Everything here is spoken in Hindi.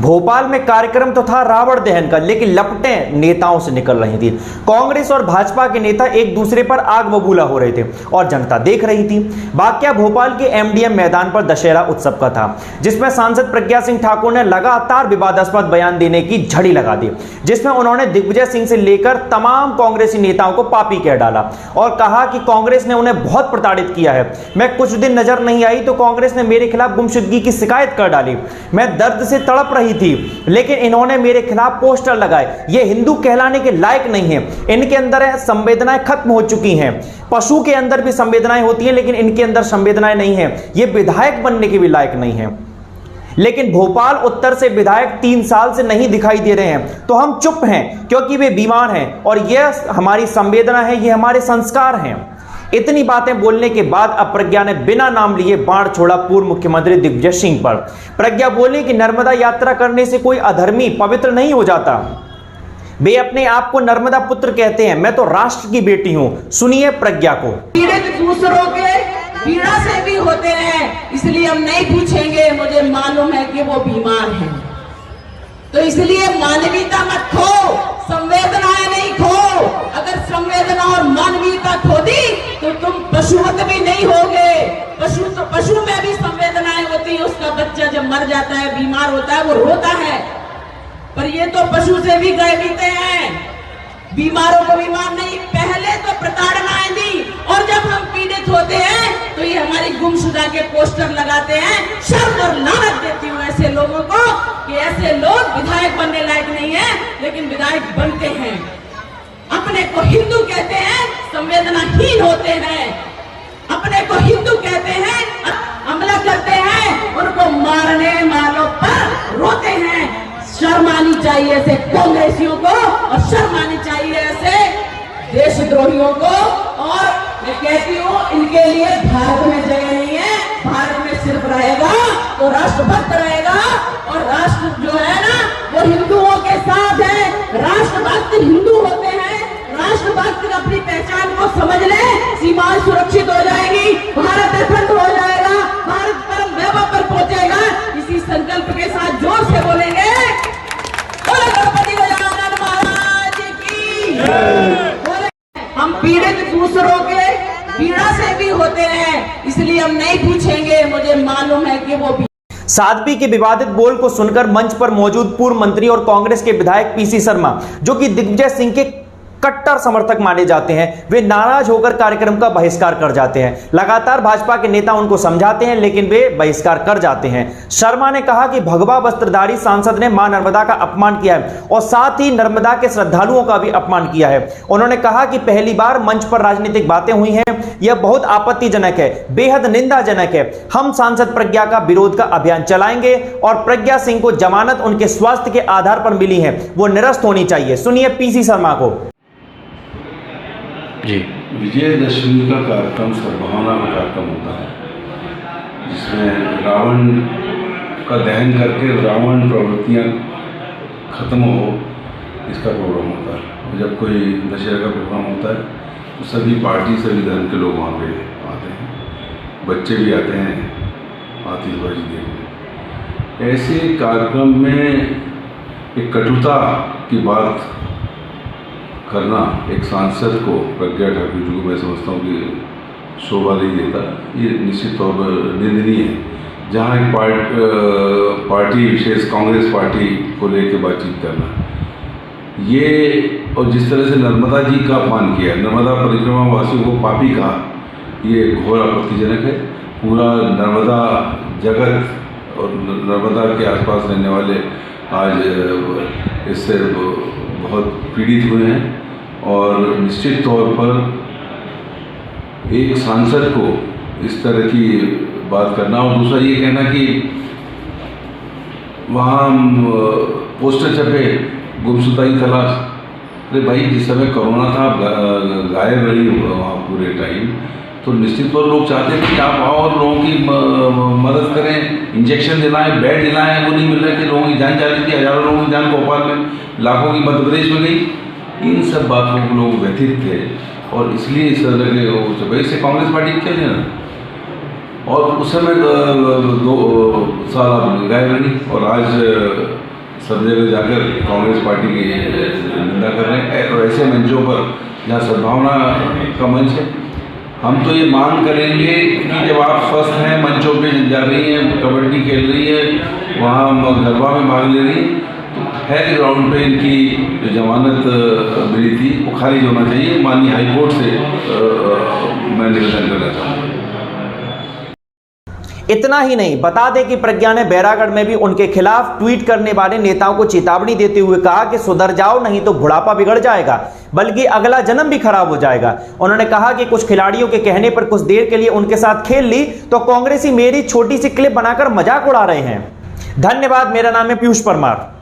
भोपाल में कार्यक्रम तो था रावण दहन का, लेकिन लपटें नेताओं से निकल रही थी। कांग्रेस और भाजपा के नेता एक दूसरे पर आग बबूला हो रहे थे और जनता देख रही थी। वाकया भोपाल के एमडीएम मैदान पर दशहरा उत्सव का था, जिसमें सांसद प्रज्ञा सिंह ठाकुर ने लगातार विवादास्पद बयान देने की झड़ी लगा दी, जिसमें उन्होंने दिग्विजय सिंह से लेकर तमाम कांग्रेसी नेताओं को पापी कह डाला और कहा कि कांग्रेस ने उन्हें बहुत प्रताड़ित किया है। मैं कुछ दिन नजर नहीं आई तो कांग्रेस ने मेरे खिलाफ गुमशुदगी की शिकायत कर डाली। मैं दर्द से तड़प रही थी, लेकिन इन्होंने मेरे खिलाफ पोस्टर लगाए। ये हिंदू कहलाने के लायक नहीं है। इनके अंदर संवेदनाएं खत्म हो चुकी हैं। पशु के अंदर भी संवेदनाएं होती हैं, लेकिन इनके अंदर संवेदनाएं नहीं है। ये विधायक बनने के भी लायक नहीं है। लेकिन भोपाल उत्तर से विधायक 3 साल से नहीं दिखाई दे रहे हैं, तो हम चुप हैं क्योंकि वे बीमार हैं और यह हमारी संवेदना है, ये हमारे संस्कार हैं। इतनी बातें बोलने के बाद अब प्रज्ञा ने बिना नाम लिए बाण छोड़ा पूर्व मुख्यमंत्री दिग्विजय सिंह पर। प्रज्ञा बोली कि नर्मदा यात्रा करने से कोई अधर्मी पवित्र नहीं हो जाता। वे अपने आप को नर्मदा पुत्र कहते हैं। मैं तो राष्ट्र की बेटी हूं। सुनिए प्रज्ञा को। पीड़ित दूसरों के पीड़ा से भी होते हैं, इसलिए हम नहीं पूछेंगे। मुझे मालूम है कि वो बीमार हैं, तो इसलिए मानवीयता मत खो, संवेदनाएं नहीं खो। अगर संवेदना और मानवीयता खो दी तो तुम पशुवत भी नहीं होगे। पशु में भी संवेदनाएं होती है। उसका बच्चा जब मर जाता है, बीमार होता है, वो रोता है, पर ये तो पशु से भी गए बीते हैं। बीमारों को बीमार नहीं, पहले तो प्रताड़नाएं दी, और जब हम पीड़ित होते हैं तो ये हमारी गुमशुदा के पोस्टर लगाते हैं। शर्म और लानत देती हूँ ऐसे लोगों को कि ऐसे लोग विधायक बनने लायक नहीं है, लेकिन विधायक बनते हैं। अपने को हिंदू कहते हैं, संवेदनाहीन होते हैं। अपने को हिंदू कहते हैं, हमला करते हैं, उनको मारने वालों पर रोते हैं। शर्म आनी चाहिए ऐसे कांग्रेसियों को, और शर्म आनी चाहिए ऐसे देशद्रोहियों को। और मैं कहती हूँ, इनके लिए भारत में जगह नहीं है। भारत में सिर्फ रहेगा तो राष्ट्रभक्त रहेगा, और राष्ट्र जो है ना, वो हिंदुओं के साथ है। राष्ट्रभक्त हिंदू होते हैं। राष्ट्रभक्त अपनी पहचान को समझ ले, सीमाएं सुरक्षित हो जाएगी, भारत अखंड हो जाएगा, भारत परम वैभव पर पहुंचेगा। इसी संकल्प के साथ जोर से बोलेंगे, गणपति गजानन महाराज की। हम पीड़ित दूसरों के पीड़ा से भी होते हैं, इसलिए हम नहीं पूछेंगे। मुझे मालूम है कि वो साध्वी के विवादित बोल को सुनकर मंच पर मौजूद पूर्व मंत्री और कांग्रेस के विधायक पीसी शर्मा, जो कि दिग्विजय सिंह के कट्टर समर्थक माने जाते हैं, वे नाराज होकर कार्यक्रम का बहिष्कार कर जाते हैं। लगातार भाजपा के नेता उनको समझाते हैं, लेकिन वे बहिष्कार कर जाते हैं। शर्मा ने कहा कि भगवा वस्त्रधारी सांसद ने मां नर्मदा का अपमान किया है और साथ ही नर्मदा के श्रद्धालुओं का भी अपमान किया है। उन्होंने कहा कि पहली बार मंच पर राजनीतिक बातें हुई हैं, यह बहुत आपत्तिजनक है, बेहद निंदाजनक है। हम सांसद प्रज्ञा का विरोध का अभियान चलाएंगे और प्रज्ञा सिंह को जमानत उनके स्वास्थ्य के आधार पर मिली है, वो निरस्त होनी चाहिए। सुनिए पीसी शर्मा को। जी, विजयदशमी का कार्यक्रम सद्भावना का कार्यक्रम होता है, जिसमें रावण का दहन करके रावण प्रवृत्तियाँ खत्म हो, इसका प्रोग्राम होता है। जब कोई दशहरा का प्रोग्राम होता है तो सभी पार्टी, सभी धर्म के लोग वहाँ पे आते हैं, बच्चे भी आते हैं आतिशबाजी देखने। ऐसे कार्यक्रम में एक कटुता की बात करना एक सांसद को, प्रज्ञा ठाकुर जी को मैं समझता हूँ कि शोभा नहीं देता। ये निश्चित तौर पर निंदनीय है। जहाँ एक पार्टी विशेष कांग्रेस पार्टी को लेकर बातचीत करना, ये और जिस तरह से नर्मदा जी का अपमान किया, नर्मदा परिक्रमा वासियों को पापी कहा, ये घोर आपत्तिजनक है। पूरा नर्मदा जगत और नर्मदा के आसपास रहने वाले आज इससे बहुत पीड़ित हुए हैं, और निश्चित तौर पर एक सांसद को इस तरह की बात करना, और दूसरा ये कहना कि वहाँ पोस्टर छपे गुमशुदा की तलाश। अरे भाई, जिस समय कोरोना था, गायब रही वहाँ पूरे टाइम, तो निश्चित तौर लोग चाहते थे कि आप आओ और लोगों की मदद करें, इंजेक्शन दिलाएं, बेड दिलाएं। वो नहीं मिल रहा कि लोगों की जान जा रही थी, हजारों लोगों की जान भोपाल में, लाखों की मध्य प्रदेश में गई। इन सब बातों को लोग व्यथित थे, और इसलिए इस तरह के भाई से कांग्रेस पार्टी क्या लेना। और उस समय 2 साल आप गायब रही, और आज सब जगह जाकर कांग्रेस पार्टी की निंदा कर रहे हैं। और ऐसे मंचों पर जहाँ सद्भावना का मंच है, हम तो ये मांग करेंगे कि जब आप स्वस्थ हैं, मंचों पे जा रही हैं, कबड्डी खेल रही है, वहाँ गरबा में भाग ले रही हैं, तो है ग्राउंड पे इनकी जो जमानत मिली थी वो खारिज होना चाहिए। माननीय हाईकोर्ट से मैं निवेदन करना चाहूँगा। इतना ही नहीं, बता दें कि प्रज्ञा ने बैरागढ़ में भी उनके खिलाफ ट्वीट करने वाले नेताओं को चेतावनी देते हुए कहा कि सुधर जाओ, नहीं तो बुढ़ापा बिगड़ जाएगा, बल्कि अगला जन्म भी खराब हो जाएगा। उन्होंने कहा कि कुछ खिलाड़ियों के कहने पर कुछ देर के लिए उनके साथ खेल ली तो कांग्रेसी मेरी छोटी सी क्लिप बनाकर मजाक उड़ा रहे हैं। धन्यवाद। मेरा नाम है पीयूष परमार।